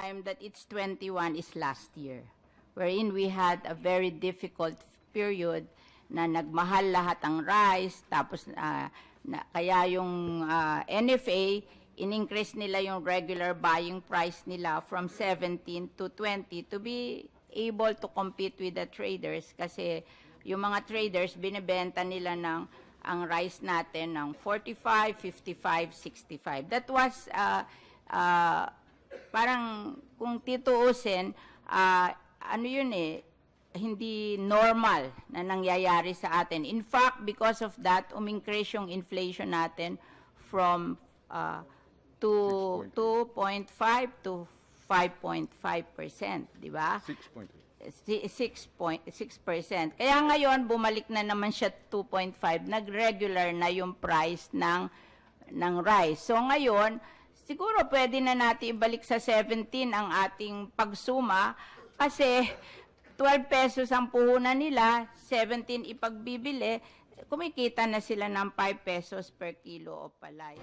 time that it's 21 is last year, wherein we had a very difficult period na nagmahal lahat ang rice, tapos kaya yung NFA, in-increase nila yung regular buying price nila from 17 to 20 to be able to compete with the traders kasi yung mga traders binebenta nila ang rice natin ng 45, 55, 65. That was parang kung tituusin, ano yun hindi normal na nangyayari sa atin. In fact, because of that, umingkrease yung inflation natin from to 2.5 to 5.5%, di ba? 6.6%. Kaya ngayon, bumalik na naman siya 2.5. Nag-regular na yung price ng rice. So ngayon, siguro pwede na natin ibalik sa 17 ang ating pagsuma kasi 12 pesos ang puhunan nila, 17 ipagbibili, kumikita na sila ng 5 pesos per kilo o palay.